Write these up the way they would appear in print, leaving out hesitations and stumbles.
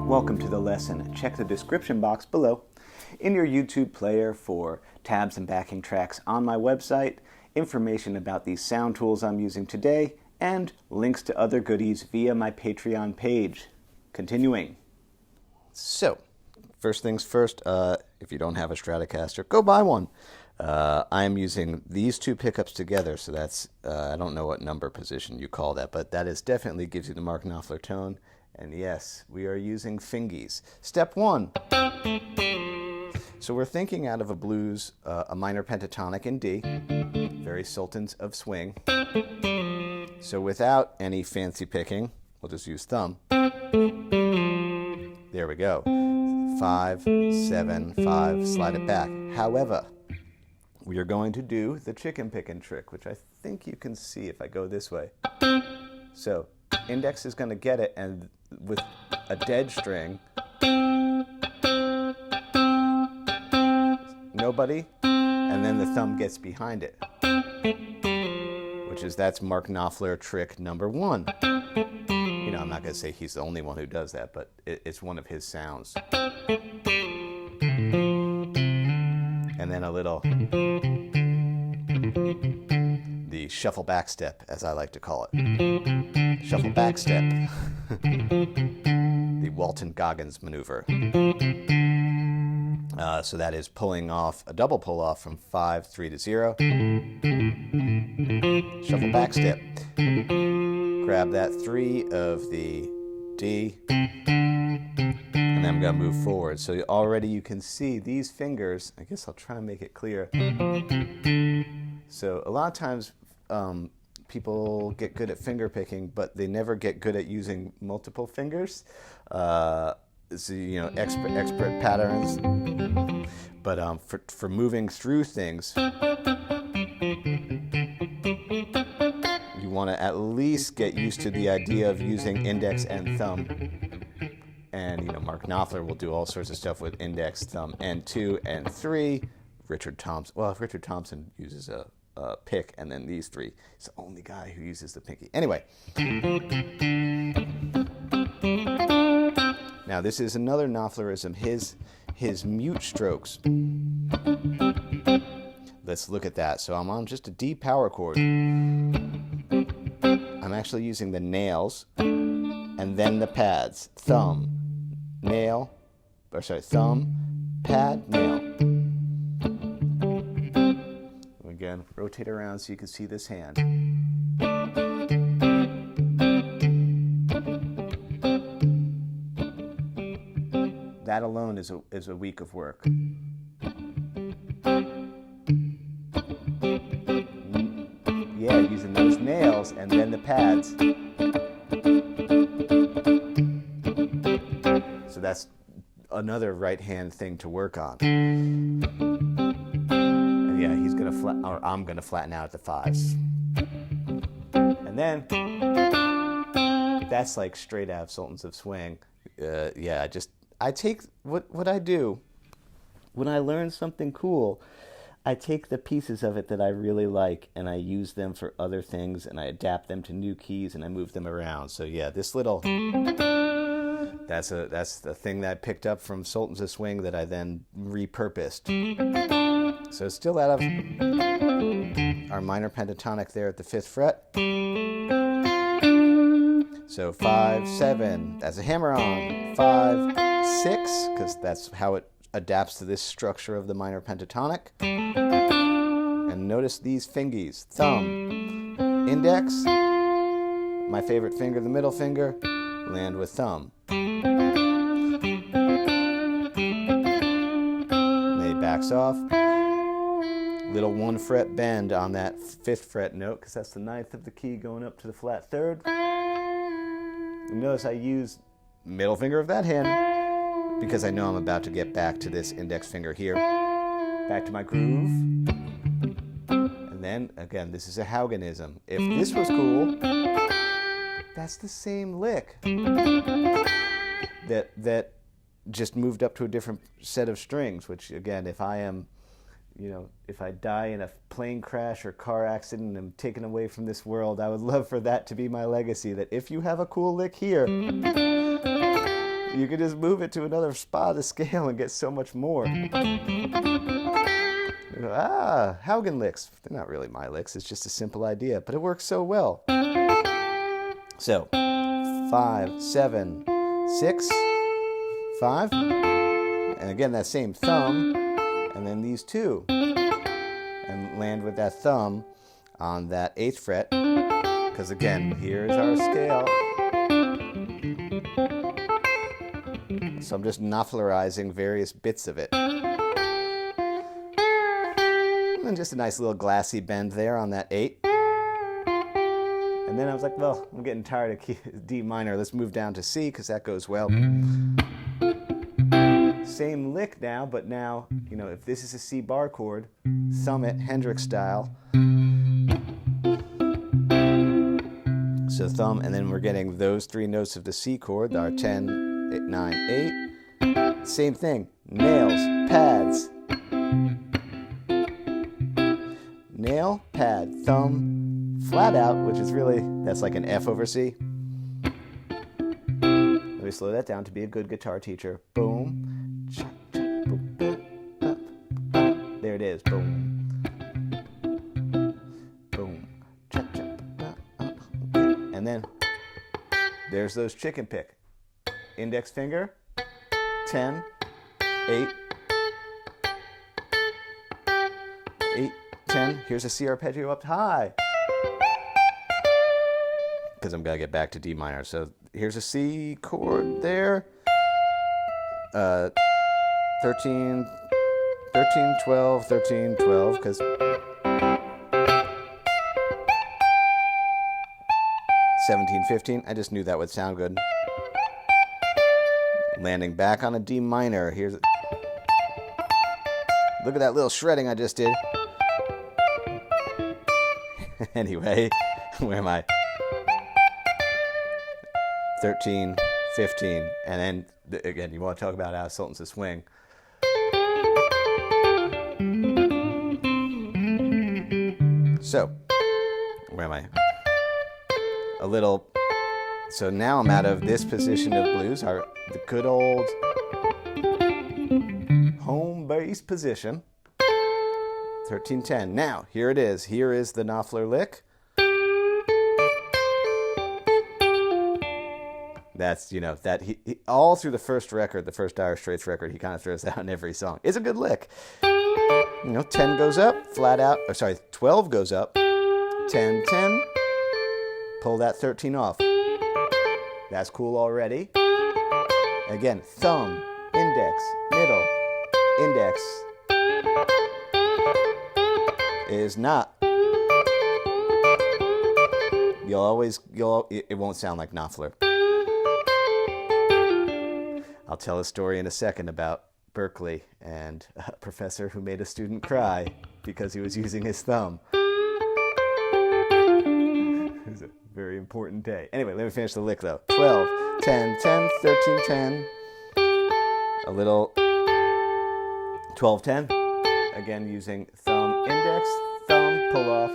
Welcome to the lesson. Check the description box below in your YouTube player for tabs and backing tracks on my website, information about these sound tools I'm using today, and links to other goodies via my Patreon page. Continuing. So, first things first, if you don't have a Stratocaster, go buy one. I'm using these two pickups together, so that's, I don't know what number position you call that, but that is definitely gives you the Mark Knopfler tone. And yes, we are using fingies. Step one. So we're thinking out of a blues, a minor pentatonic in D, very sultans of swing. So without any fancy picking, we'll just use thumb. There we go. 5, 7, 5, slide it back. However, we are going to do the chicken picking trick, which I think you can see if I go this way. So index is going to get it, and with a dead string, nobody, and then the thumb gets behind it, that's Mark Knopfler trick number one. You know, I'm not going to say he's the only one who does that, but it's one of his sounds. And then a little, the shuffle back step, as I like to call it. Shuffle back step. The Walton Goggins maneuver. So that is pulling off, a double pull off from 5, 3 to 0. Shuffle back step. Grab that 3 of the D, and then I'm going to move forward. So already you can see these fingers. I guess I'll try and make it clear. So a lot of times people get good at finger picking, but they never get good at using multiple fingers. So, you know, expert patterns. But for moving through things, you want to at least get used to the idea of using index and thumb. And, you know, Mark Knopfler will do all sorts of stuff with index, thumb, and 2 and 3. Richard Thompson, well, if Richard Thompson uses a pick, and then these 3, he's the only guy who uses the pinky. Anyway. Now, this is another Knopflerism, his mute strokes. Let's look at that. So I'm on just a D power chord. I'm actually using the nails and then the pads. Thumb, nail, or sorry, thumb, pad, nail. Again, rotate around so you can see this hand. That alone is a week of work. Yeah, using those nails and then the pads. So that's another right hand thing to work on. And yeah, he's gonna or I'm gonna flatten out at the 5s. And then that's like straight out of Sultans of Swing. Yeah, I take what I do when I learn something cool. I take the pieces of it that I really like and I use them for other things, and I adapt them to new keys and I move them around. So yeah, this little, that's the thing that I picked up from Sultans of Swing that I then repurposed. So it's still out of our minor pentatonic there at the 5th fret. So 5, 7, that's a hammer on. 5, 6, because that's how it adapts to this structure of the minor pentatonic. And notice these fingies. Thumb, index, my favorite finger, the middle finger, land with thumb. And then he backs off. Little 1 fret bend on that 5th fret note, because that's the 9th of the key going up to the flat 3rd. Notice I use middle finger of that hand, because I know I'm about to get back to this index finger here. Back to my groove. And then, again, this is a Haugenism. If this was cool, that's the same lick that just moved up to a different set of strings, which, again, if I am, if I die in a plane crash or car accident and am taken away from this world, I would love for that to be my legacy, that if you have a cool lick here, you can just move it to another spot of the scale and get so much more. Haugen licks. They're not really my licks. It's just a simple idea, but it works so well. So, 5, 7, 6, 5. And again, that same thumb, and then these two. And land with that thumb on that 8th fret, because again, here's our scale. So I'm just Knopflerizing various bits of it. And just a nice little glassy bend there on that 8. And then I was like, well, I'm getting tired of D minor. Let's move down to C, because that goes well. Same lick now, but now, if this is a C bar chord, thumb it Hendrix style. So thumb, and then we're getting those 3 notes of the C chord, our 10, 9, 8. Same thing, nails, pads. Nail, pad, thumb, flat out, which is really, that's like an F over C. Let me slow that down to be a good guitar teacher. Boom. There it is. Boom. Boom. And then there's those chicken pick. Index finger, 10, 8, 8, 10. Here's a C arpeggio up high, because I'm going to get back to D minor. So here's a C chord there. 13, 12, 13, 12, because 17, 15. I just knew that would sound good. Landing back on a D minor. Here's, look at that little shredding I just did. Anyway, where am I? 13, 15, and then again, you want to talk about out of Sultans of Swing. So, where am I? A little. So now I'm out of this position of blues, the good old home base position. 13-10. Now, here it is. Here is the Knopfler lick. That's, that he all through the first record, the first Dire Straits record, he kind of throws that on every song. It's a good lick. 10 goes up, flat out. 12 goes up. 10, 10. Pull that 13 off. That's cool already. Again, thumb, index, middle, index. Is not. It won't sound like Knopfler. I'll tell a story in a second about Berkeley and a professor who made a student cry because he was using his thumb. It was a very important day. Anyway, let me finish the lick though. 12, 10, 10, 13, 10. A little 12, 10. Again, using thumb, index, thumb, pull off.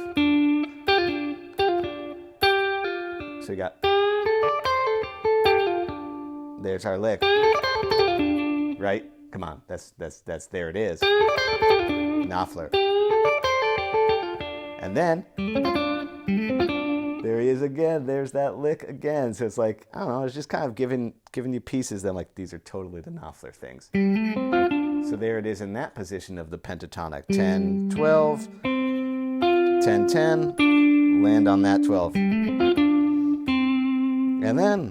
So we got, there's our lick. Right? Come on, that's there it is. Knopfler. And then there he is again. There's that lick again. So it's like, I don't know, it's just kind of giving you pieces that I'm like, these are totally the Knopfler things. So there it is in that position of the pentatonic. 10, 12, 10, 10, land on that 12. And then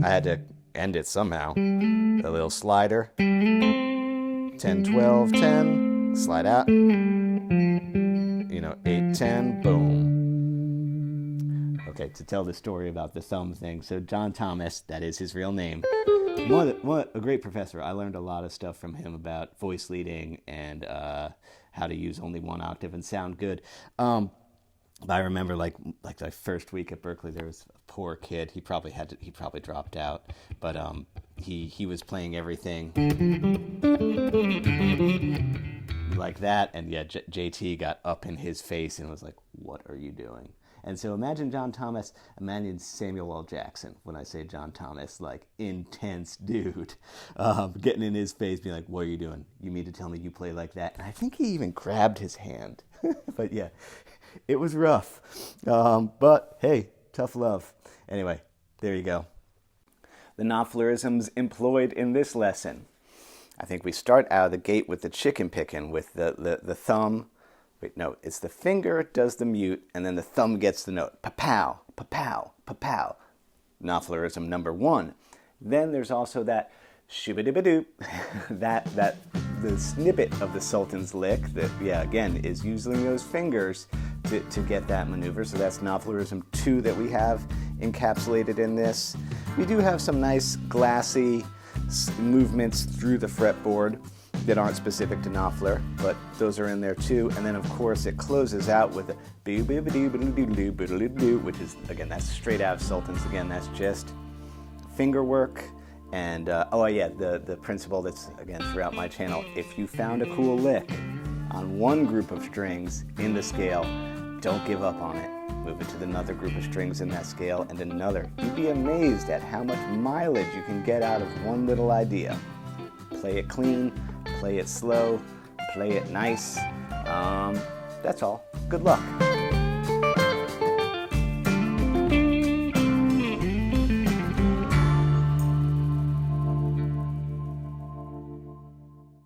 I had to end it somehow. A little slider. 10, 12, 10, slide out. 8, 10, boom. Okay, to tell the story about the thumb thing. So John Thomas, that is his real name. A great professor. I learned a lot of stuff from him about voice leading and how to use only one octave and sound good. I remember like my first week at Berkeley, there was a poor kid. He probably dropped out, but he was playing everything like that, and yeah, JT got up in his face and was like, "What are you doing?" And so imagine John Thomas, imagine Samuel L. Jackson. When I say John Thomas, like intense dude, getting in his face, being like, "What are you doing? You mean to tell me you play like that?" And I think he even grabbed his hand. But yeah, it was rough. But hey, tough love. Anyway, there you go. The Knopflerisms employed in this lesson. I think we start out of the gate with the chicken picking, with the thumb. Wait, no, it's the finger does the mute, and then the thumb gets the note. Pa-pow, pa-pow, pa-pow. Knopflerism number 1. Then there's also that shibba-dibba-doop, that the snippet of the Sultan's lick that, yeah, again, is using those fingers to get that maneuver. So that's Knopflerism 2 that we have encapsulated in this. We do have some nice glassy movements through the fretboard that aren't specific to Knopfler, but those are in there too. And then of course it closes out with a which is, again, that's straight out of Sultan's. Again, that's just finger work. And the principle that's, again, throughout my channel: if you found a cool lick on one group of strings in the scale, don't give up on it. Move it to another group of strings in that scale and another. You'd be amazed at how much mileage you can get out of one little idea. Play it clean, play it slow, play it nice. That's all. Good luck.